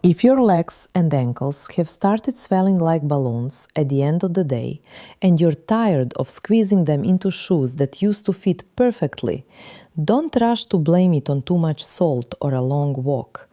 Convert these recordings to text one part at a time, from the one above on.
If your legs and ankles have started swelling like balloons at the end of the day and you're tired of squeezing them into shoes that used to fit perfectly, don't rush to blame it on too much salt or a long walk.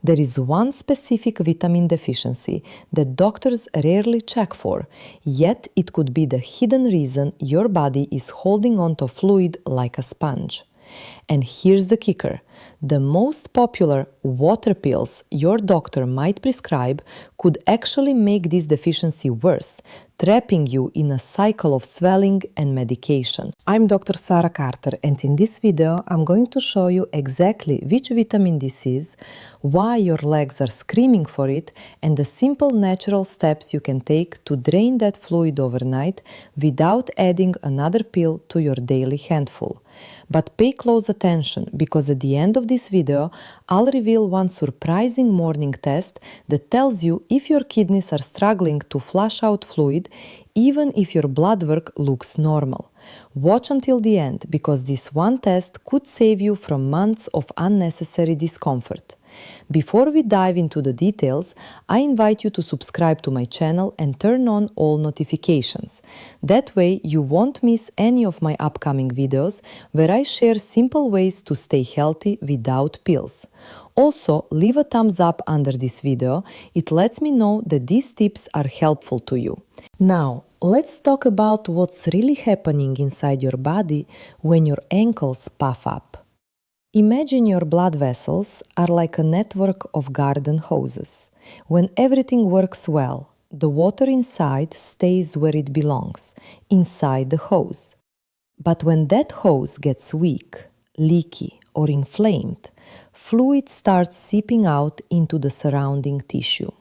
There is one specific vitamin deficiency that doctors rarely check for, yet it could be the hidden reason your body is holding on to fluid like a sponge. And here's the kicker. The most popular water pills your doctor might prescribe could actually make this deficiency worse, trapping you in a cycle of swelling and medication. I'm Dr. Sarah Carter, and in this video I'm going to show you exactly which vitamin this is, why your legs are screaming for it, and the simple natural steps you can take to drain that fluid overnight without adding another pill to your daily handful. But pay close attention, because at the end of this video, I'll reveal one surprising morning test that tells you if your kidneys are struggling to flush out fluid, even if your blood work looks normal. Watch until the end, because this one test could save you from months of unnecessary discomfort. Before we dive into the details, I invite you to subscribe to my channel and turn on all notifications. That way you won't miss any of my upcoming videos where I share simple ways to stay healthy without pills. Also, leave a thumbs up under this video. It lets me know that these tips are helpful to you. Now, let's talk about what's really happening inside your body when your ankles puff up. Imagine your blood vessels are like a network of garden hoses. When everything works well, the water inside stays where it belongs, inside the hose. But when that hose gets weak, leaky, or inflamed, fluid starts seeping out into the surrounding tissue.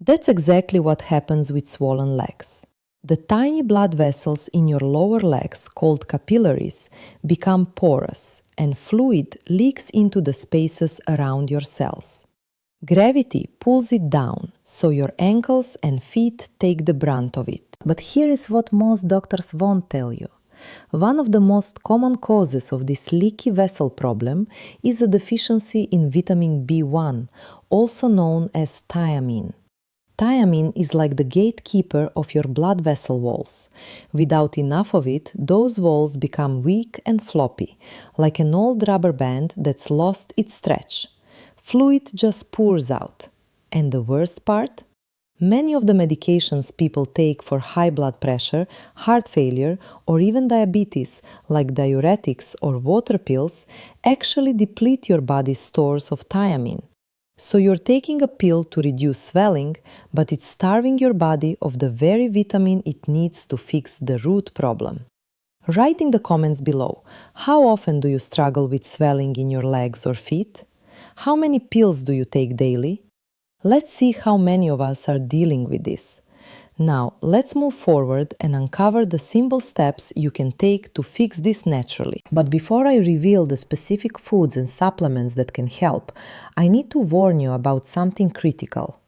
That's exactly what happens with swollen legs. The tiny blood vessels in your lower legs, called capillaries, become porous, and fluid leaks into the spaces around your cells. Gravity pulls it down, so your ankles and feet take the brunt of it. But here is what most doctors won't tell you. One of the most common causes of this leaky vessel problem is a deficiency in vitamin B1, also known as thiamine. Thiamine is like the gatekeeper of your blood vessel walls. Without enough of it, those walls become weak and floppy, like an old rubber band that's lost its stretch. Fluid just pours out. And the worst part? Many of the medications people take for high blood pressure, heart failure, or even diabetes, like diuretics or water pills, actually deplete your body's stores of thiamine. So you're taking a pill to reduce swelling, but it's starving your body of the very vitamin it needs to fix the root problem. Write in the comments below, how often do you struggle with swelling in your legs or feet? How many pills do you take daily? Let's see how many of us are dealing with this. Now, let's move forward and uncover the simple steps you can take to fix this naturally. But before I reveal the specific foods and supplements that can help, I need to warn you about something critical.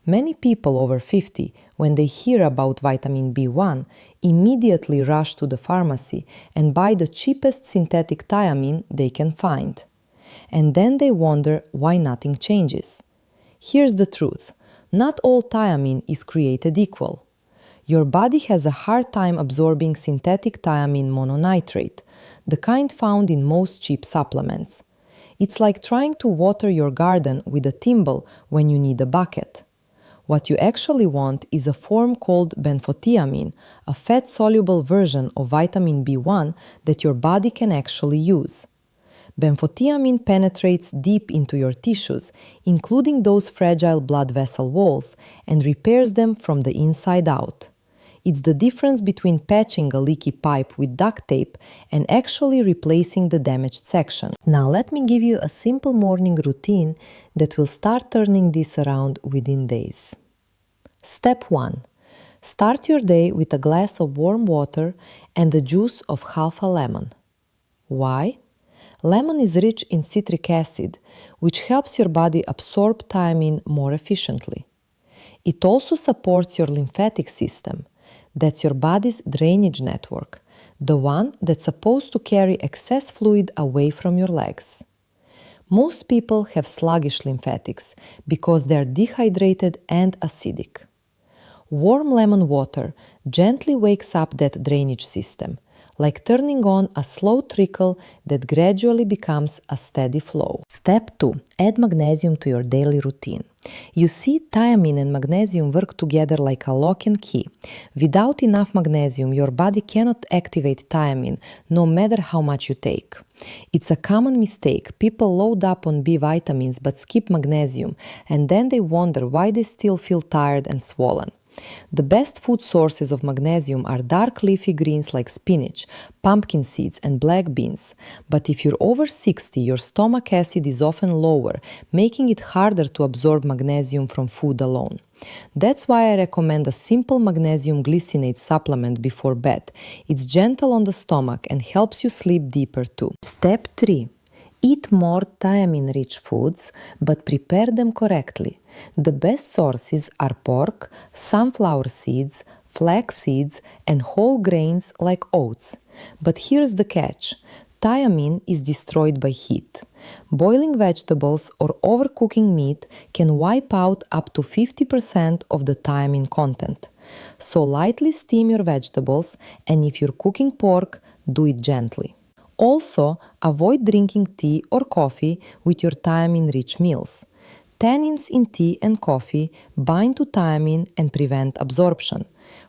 Many people over 50, when they hear about vitamin B1, immediately rush to the pharmacy and buy the cheapest synthetic thiamine they can find. And then they wonder why nothing changes. Here's the truth. Not all thiamine is created equal. Your body has a hard time absorbing synthetic thiamine mononitrate, the kind found in most cheap supplements. It's like trying to water your garden with a thimble when you need a bucket. What you actually want is a form called benfotiamine, a fat-soluble version of vitamin B1 that your body can actually use. Benfotiamine penetrates deep into your tissues, including those fragile blood vessel walls, and repairs them from the inside out. It's the difference between patching a leaky pipe with duct tape and actually replacing the damaged section. Now let me give you a simple morning routine that will start turning this around within days. Step 1. Start your day with a glass of warm water and the juice of half a lemon. Why? Lemon is rich in citric acid, which helps your body absorb thiamine more efficiently. It also supports your lymphatic system. That's your body's drainage network, the one that's supposed to carry excess fluid away from your legs. Most people have sluggish lymphatics because they are dehydrated and acidic. Warm lemon water gently wakes up that drainage system, like turning on a slow trickle that gradually becomes a steady flow. Step 2. Add magnesium to your daily routine. You see, thiamine and magnesium work together like a lock and key. Without enough magnesium, your body cannot activate thiamine, no matter how much you take. It's a common mistake. People load up on B vitamins but skip magnesium, and then they wonder why they still feel tired and swollen. The best food sources of magnesium are dark leafy greens like spinach, pumpkin seeds, and black beans. But if you're over 60, your stomach acid is often lower, making it harder to absorb magnesium from food alone. That's why I recommend a simple magnesium glycinate supplement before bed. It's gentle on the stomach and helps you sleep deeper too. Step 3. Eat more thiamine-rich foods, but prepare them correctly. The best sources are pork, sunflower seeds, flax seeds, and whole grains like oats. But here's the catch. Thiamine is destroyed by heat. Boiling vegetables or overcooking meat can wipe out up to 50% of the thiamine content. So lightly steam your vegetables, and if you're cooking pork, do it gently. Also, avoid drinking tea or coffee with your thiamine-rich meals. Tannins in tea and coffee bind to thiamine and prevent absorption.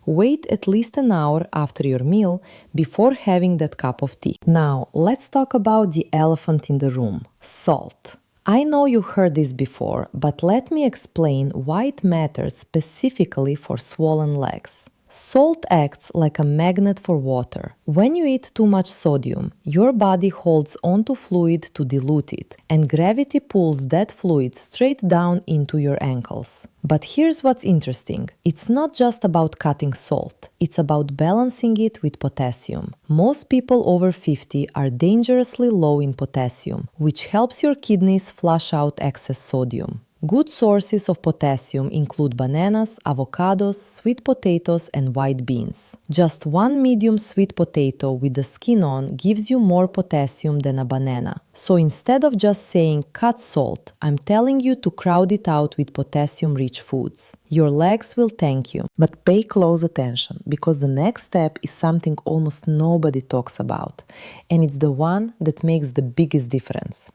Wait at least an hour after your meal before having that cup of tea. Now, let's talk about the elephant in the room, salt. I know you heard this before, but let me explain why it matters specifically for swollen legs. Salt acts like a magnet for water. When you eat too much sodium, your body holds onto fluid to dilute it, and gravity pulls that fluid straight down into your ankles. But here's what's interesting. It's not just about cutting salt. It's about balancing it with potassium. Most people over 50 are dangerously low in potassium, which helps your kidneys flush out excess sodium. Good sources of potassium include bananas, avocados, sweet potatoes, and white beans. Just one medium sweet potato with the skin on gives you more potassium than a banana. So instead of just saying cut salt, I'm telling you to crowd it out with potassium-rich foods. Your legs will thank you. But pay close attention, because the next step is something almost nobody talks about, and it's the one that makes the biggest difference.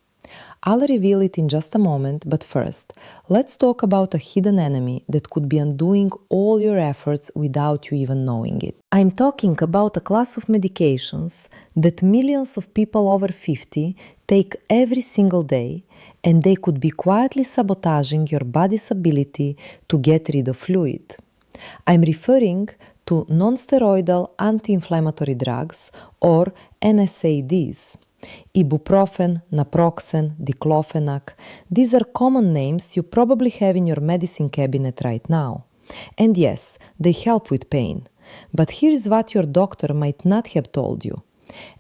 I'll reveal it in just a moment, but first, let's talk about a hidden enemy that could be undoing all your efforts without you even knowing it. I'm talking about a class of medications that millions of people over 50 take every single day, and they could be quietly sabotaging your body's ability to get rid of fluid. I'm referring to non-steroidal anti-inflammatory drugs, or NSAIDs. Ibuprofen, naproxen, diclofenac, these are common names you probably have in your medicine cabinet right now. And yes, they help with pain. But here is what your doctor might not have told you.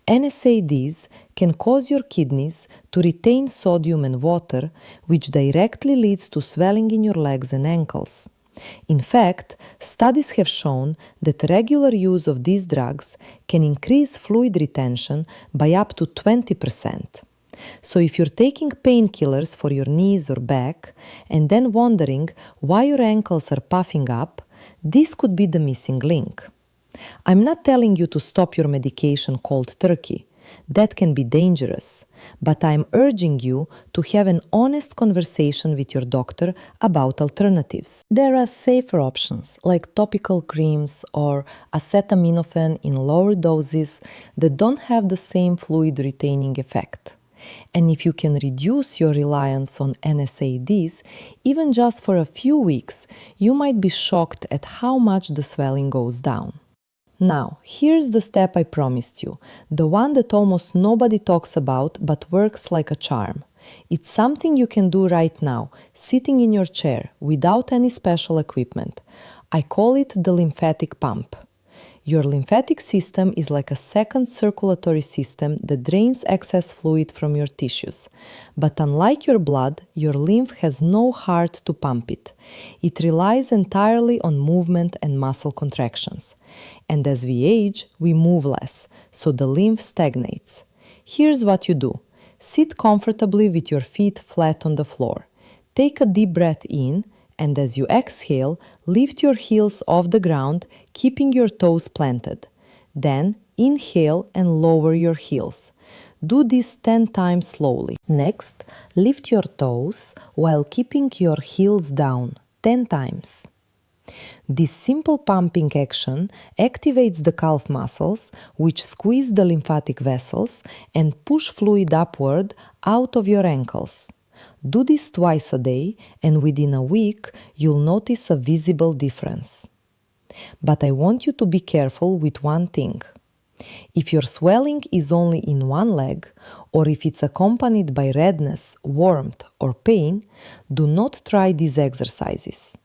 NSAIDs can cause your kidneys to retain sodium and water, which directly leads to swelling in your legs and ankles. In fact, studies have shown that regular use of these drugs can increase fluid retention by up to 20%. So if you're taking painkillers for your knees or back and then wondering why your ankles are puffing up, this could be the missing link. I'm not telling you to stop your medication cold turkey. That can be dangerous, but I'm urging you to have an honest conversation with your doctor about alternatives. There are safer options like topical creams or acetaminophen in lower doses that don't have the same fluid retaining effect. And if you can reduce your reliance on NSAIDs, even just for a few weeks, you might be shocked at how much the swelling goes down. Now, here's the step I promised you, the one that almost nobody talks about but works like a charm. It's something you can do right now, sitting in your chair, without any special equipment. I call it the lymphatic pump. Your lymphatic system is like a second circulatory system that drains excess fluid from your tissues. But unlike your blood, your lymph has no heart to pump it. It relies entirely on movement and muscle contractions. And as we age, we move less, so the lymph stagnates. Here's what you do. Sit comfortably with your feet flat on the floor. Take a deep breath in, and as you exhale, lift your heels off the ground, keeping your toes planted. Then, inhale and lower your heels. Do this 10 times slowly. Next, lift your toes while keeping your heels down 10 times. This simple pumping action activates the calf muscles, which squeeze the lymphatic vessels and push fluid upward out of your ankles. Do this twice a day, and within a week, you'll notice a visible difference. But I want you to be careful with one thing. If your swelling is only in one leg, or if it's accompanied by redness, warmth, or pain, do not try these exercises.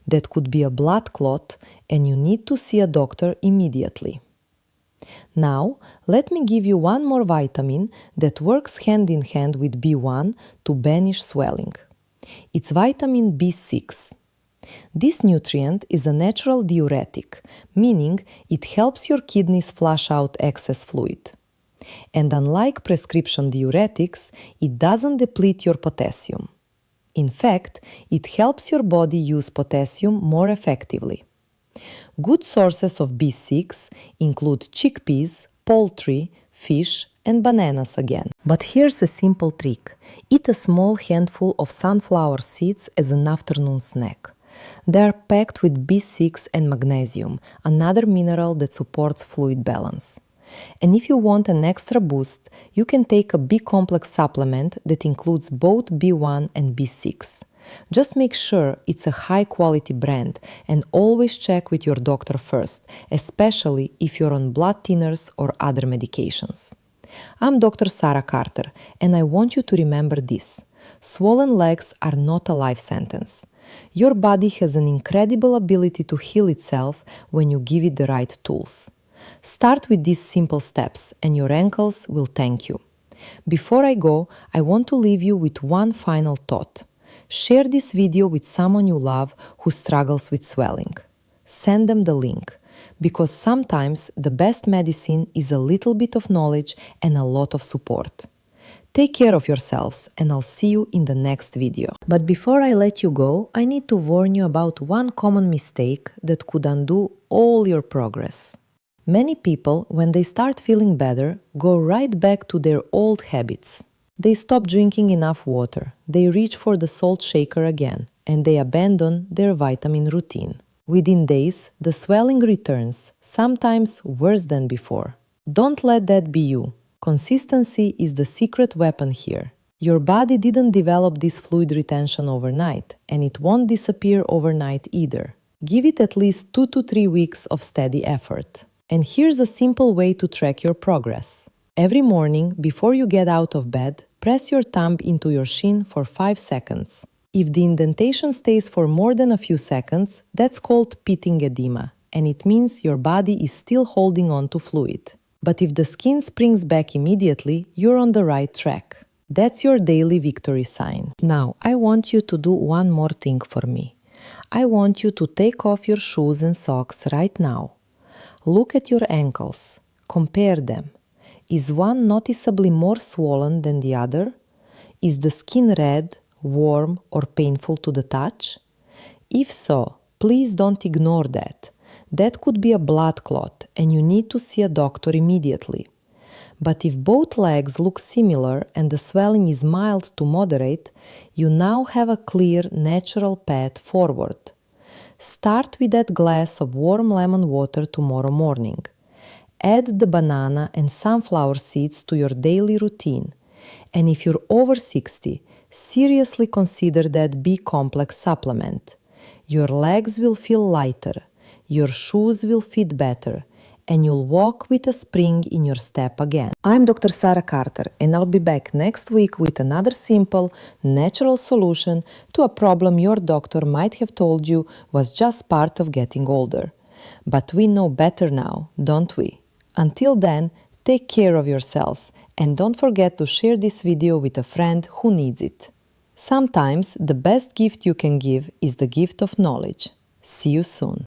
That could be a blood clot, and you need to see a doctor immediately. Now, let me give you one more vitamin that works hand in hand with B1 to banish swelling. It's vitamin B6. This nutrient is a natural diuretic, meaning it helps your kidneys flush out excess fluid. And unlike prescription diuretics, it doesn't deplete your potassium. In fact, it helps your body use potassium more effectively. Good sources of B6 include chickpeas, poultry, fish, and bananas again. But here's a simple trick. Eat a small handful of sunflower seeds as an afternoon snack. They are packed with B6 and magnesium, another mineral that supports fluid balance. And if you want an extra boost, you can take a B-complex supplement that includes both B1 and B6. Just make sure it's a high-quality brand and always check with your doctor first, especially if you're on blood thinners or other medications. I'm Dr. Sarah Carter, and I want you to remember this. Swollen legs are not a life sentence. Your body has an incredible ability to heal itself when you give it the right tools. Start with these simple steps, and your ankles will thank you. Before I go, I want to leave you with one final thought. Share this video with someone you love who struggles with swelling. Send them the link, because sometimes the best medicine is a little bit of knowledge and a lot of support. Take care of yourselves, and I'll see you in the next video. But before I let you go, I need to warn you about one common mistake that could undo all your progress. Many people, when they start feeling better, go right back to their old habits. They stop drinking enough water, they reach for the salt shaker again, and they abandon their vitamin routine. Within days, the swelling returns, sometimes worse than before. Don't let that be you. Consistency is the secret weapon here. Your body didn't develop this fluid retention overnight, and it won't disappear overnight either. Give it at least 2 to 3 weeks of steady effort. And here's a simple way to track your progress. Every morning, before you get out of bed, press your thumb into your shin for 5 seconds. If the indentation stays for more than a few seconds, that's called pitting edema, and it means your body is still holding on to fluid. But if the skin springs back immediately, you're on the right track. That's your daily victory sign. Now, I want you to do one more thing for me. I want you to take off your shoes and socks right now. Look at your ankles. Compare them. Is one noticeably more swollen than the other? Is the skin red, warm, or painful to the touch? If so, please don't ignore that. That could be a blood clot, and you need to see a doctor immediately. But if both legs look similar and the swelling is mild to moderate, you now have a clear, natural path forward. Start with that glass of warm lemon water tomorrow morning. Add the banana and sunflower seeds to your daily routine. And if you're over 60, seriously consider that B-complex supplement. Your legs will feel lighter, your shoes will fit better, and you'll walk with a spring in your step again. I'm Dr. Sarah Carter, and I'll be back next week with another simple, natural solution to a problem your doctor might have told you was just part of getting older. But we know better now, don't we? Until then, take care of yourselves, and don't forget to share this video with a friend who needs it. Sometimes the best gift you can give is the gift of knowledge. See you soon.